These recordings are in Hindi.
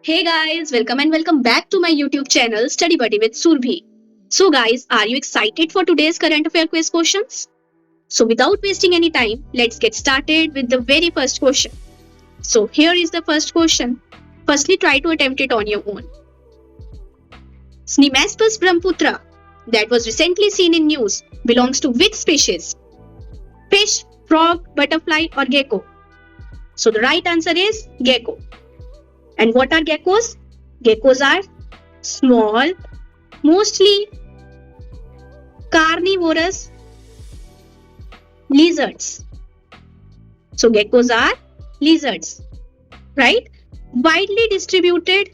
Hey guys, welcome and welcome back to my YouTube channel Study Buddy with Surbhi. So guys, are you excited for today's current affair quiz questions? So without wasting any time, let's get started with the very first question. So here is the first question. Firstly, try to attempt it on your own. Snemespus brahmputra that was recently seen in news belongs to which species? Fish, frog, butterfly or gecko? So the right answer is gecko. And what are geckos? Geckos are small, mostly carnivorous lizards. So geckos are lizards, right? Widely distributed,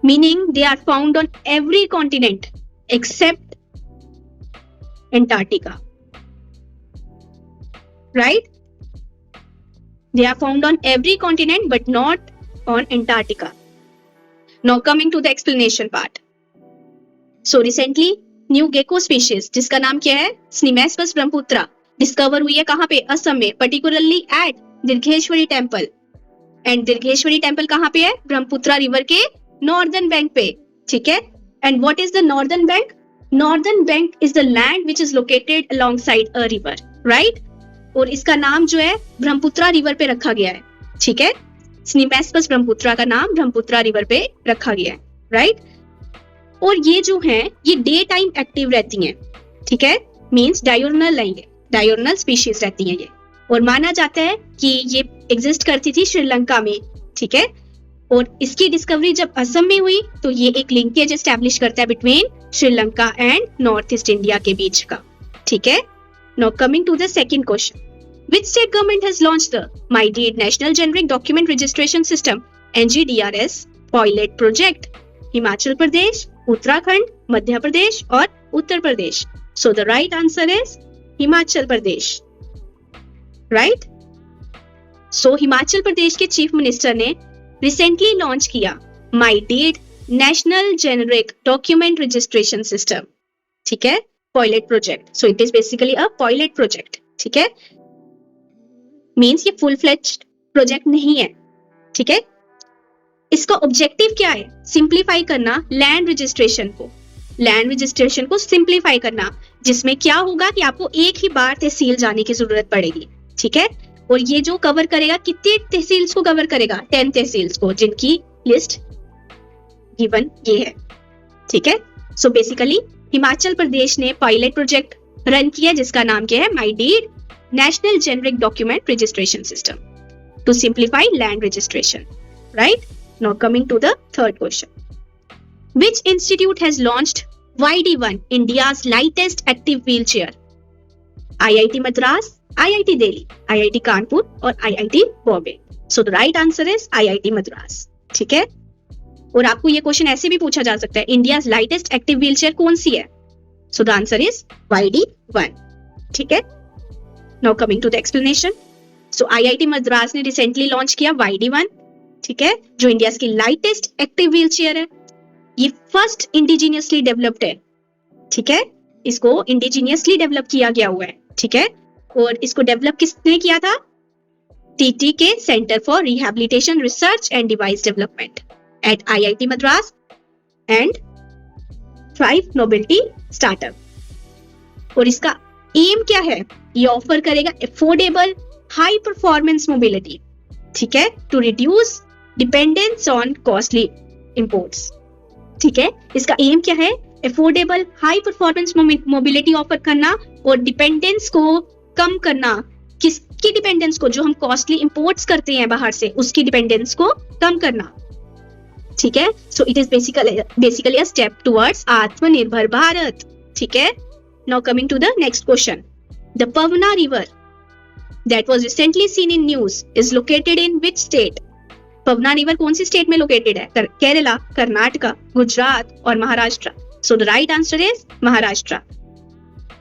meaning they are found on every continent except Antarctica, right? They are found on every continent but not on Antarctica. Now coming to the explanation part. So recently, new gecko species जिसका नाम क्या है Snemespus brahmputra डिस्कवर हुई है कहाँ पे? असम में, particularly at Dirgheshwari temple. And Dirgheshwari temple कहाँ पे है? ब्रह्मपुत्रा रिवर के नॉर्दर्न बैंक पे, ठीक है. And what is the northern bank? Northern bank is the land which is located alongside a river, right. और इसका नाम जो है ब्रह्मपुत्रा रिवर पे रखा गया है, ठीक है. स्नेमेस्पस ब्रह्मपुत्रा का नाम ब्रह्मपुत्रा रिवर पे रखा गया है, राइट. और ये जो है ये डे टाइम एक्टिव रहती हैं, ठीक है. मींस डायोर्नल रहेंगे, डायोर्नल स्पीशीज रहती हैं ये. और माना जाता है कि ये एग्जिस्ट करती थी श्रीलंका में, ठीक है. और इसकी डिस्कवरी जब असम में हुई तो ये एक लिंकेज एस्टैब्लिश करता है between Sri Lanka and north east India के बीच का, ठीक है. Now coming to the second question. Which state government has launched the My Deed National Generic Document Registration System NGDRS pilot project? Himachal Pradesh, Uttarakhand, Madhya Pradesh और Uttar Pradesh. So the right answer is Himachal Pradesh. Right? So Himachal Pradesh के चीफ मिनिस्टर ने रिसेंटली लॉन्च किया My Deed National Generic Document Registration System, ठीक है. Pilot project. So it is basically a pilot project. ठीक है. Means ये full fledged project नहीं है, ठीक है. इसका ऑब्जेक्टिव क्या है? सिंप्लीफाई करना लैंड रजिस्ट्रेशन को, लैंड रजिस्ट्रेशन को सिंप्लीफाई करना, जिसमें क्या होगा कि आपको एक ही बार तहसील जाने की जरूरत पड़ेगी, ठीक है. और ये जो कवर करेगा कितनी तहसील्स को कवर करेगा? 10 तहसील्स को, जिनकी लिस्ट गिवन ये है, ठीक है. सो बेसिकली हिमाचल प्रदेश ने पायलट प्रोजेक्ट रन किया जिसका नाम क्या है? My deed national generic document registration system to simplify land registration, right. Now coming to the third question. Which institute has launched YD1 India's lightest active wheelchair? IIT Madras, IIT Delhi, IIT Kanpur और IIT Bombay. So the right answer is IIT Madras, ठीक है. और आपको ये क्वेश्चन ऐसे भी पूछा जा सकता है, इंडियाज लाइटेस्ट एक्टिव व्हीलचेयर कौन सी है? So the answer is YD1, ठीक है. Now coming to the explanation. So IIT Madras ने रिसेंटली लॉन्च किया YD1, ठीक है, जो इंडिया की लाइटेस्ट एक्टिव व्हीलचेयर है. ये फर्स्ट इंडिजिनियसली डेवलप्ड है, ठीक है. इसको इंडिजिनियसली डेवलप किया गया हुआ है, ठीक है. और इसको डेवलप किसने किया था? TTK centre for rehabilitation research and device development at IIT Madras and Thrive Mobility Startup. और इसका एम क्या है? ये ऑफर करेगा अफोर्डेबल हाई परफॉर्मेंस मोबिलिटी, ठीक है, to reduce dependence on costly imports, ठीक है. इसका एम क्या है? Affordable high performance mobility offer करना और डिपेंडेंस को कम करना. किसकी डिपेंडेंस को? जो हम कॉस्टली इंपोर्ट्स करते हैं बाहर से, उसकी डिपेंडेंस को कम करना, ठीक है. So it is basically a step towards आत्मनिर्भर भारत, ठीक है. Now coming to the next question. The Pawana river that was recently seen in news is located in which state? Pawana river कौन सी स्टेट में लोकेटेड है? केरला, कर्नाटका, गुजरात और महाराष्ट्र. सो the right answer is Maharashtra.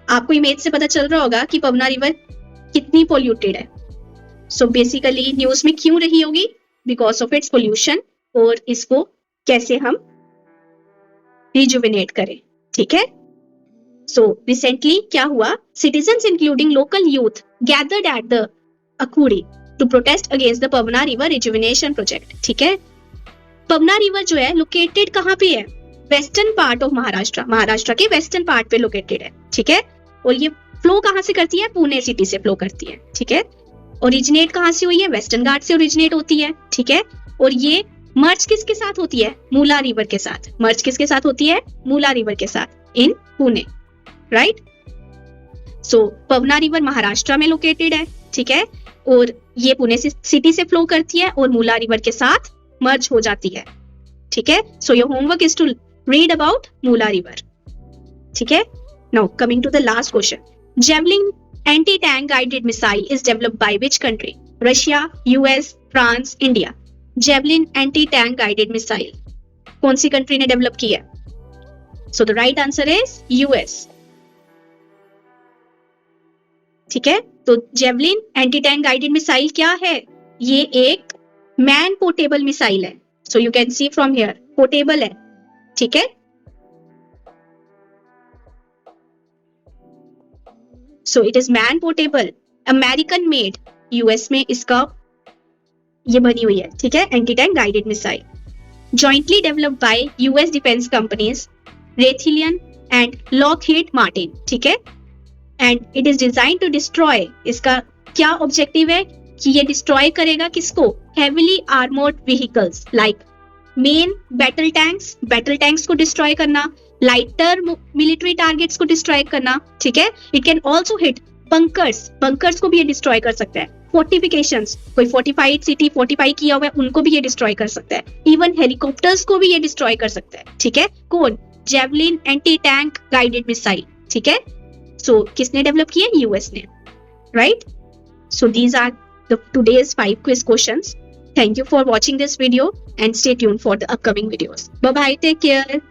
आपको इमेज से पता चल रहा होगा कि पवना रिवर कितनी पोल्यूटेड है. सो बेसिकली न्यूज में क्यों रही होगी? Because of its pollution. और इसको कैसे हम रिजुविनेट करें, ठीक है. सो रिसेंटली क्या हुआ? Citizens including local youth gathered at the Akuri to protest against the Pawana river rejuvenation project. ठीक है, पवना रिवर जो है लोकेटेड कहाँ पे है? Western part of Maharashtra, Maharashtra के वेस्टर्न पार्ट पे लोकेटेड है। ठीक है, और ये फ्लो कहाँ से करती है? पुणे सिटी से फ्लो करती है। ठीक है, ओरिजिनेट कहाँ से हुई है? वेस्टर्न घाट से ओरिजिनेट होती है। ठीक है, और ये मर्ज किसके साथ होती है? मूला रिवर के साथ। मर्ज किसके साथ होती है? मूला रिवर के साथ इन पुणे, राइट। सो पवना रिवर महाराष्ट्र में लोकेटेड है। ठीक है, और ये पुणे सिटी से फ्लो करती है और मूला रिवर के साथ मर्ज हो जाती है। ठीक है, so your homework is to read about Mula river. ठीक है, now coming to the last question, javelin anti tank guided missile is developed by which country? Russia, US, France, India. Javelin anti tank guided missile कौन सी कंट्री ने डेवलप की है? So the right answer is US. ठीक है, तो javelin anti tank guided missile क्या है? ये एक मैन पोर्टेबल मिसाइल है। So you can see from here, portable है। ठीक है, so it is man portable, American made, US में इसका ये बनी हुई है। ठीक है, anti tank guided missile jointly developed by US defence companies Raytheon and Lockheed Martin. ठीक है, and it is design to destroy, इसका क्या ऑब्जेक्टिव है कि ये डिस्ट्रॉय करेगा किसको? Heavily armoured vehicles like main battle tanks को डिस्ट्रॉय करना, लाइटर मिलिट्री टारगेट्स को डिस्ट्रॉय करना। ठीक है, it can also hit bunkers को भी ये डिस्ट्रॉय कर सकता है। फोर्टिफिकेशंस, कोई फोर्टिफाइड सिटी फोर्टिफाई किया हुआ है उनको भी ये डिस्ट्रॉय कर सकता है। इवन हेलीकॉप्टर्स को भी ये डिस्ट्रॉय कर सकता है। ठीक है, कौन? Javelin anti tank guided missile. ठीक है, सो किसने डेवलप किया? यूएस ने, right. So these are the today's 5 quiz questions. Thank you for watching this video and stay tuned for the upcoming videos. Bye bye, take care.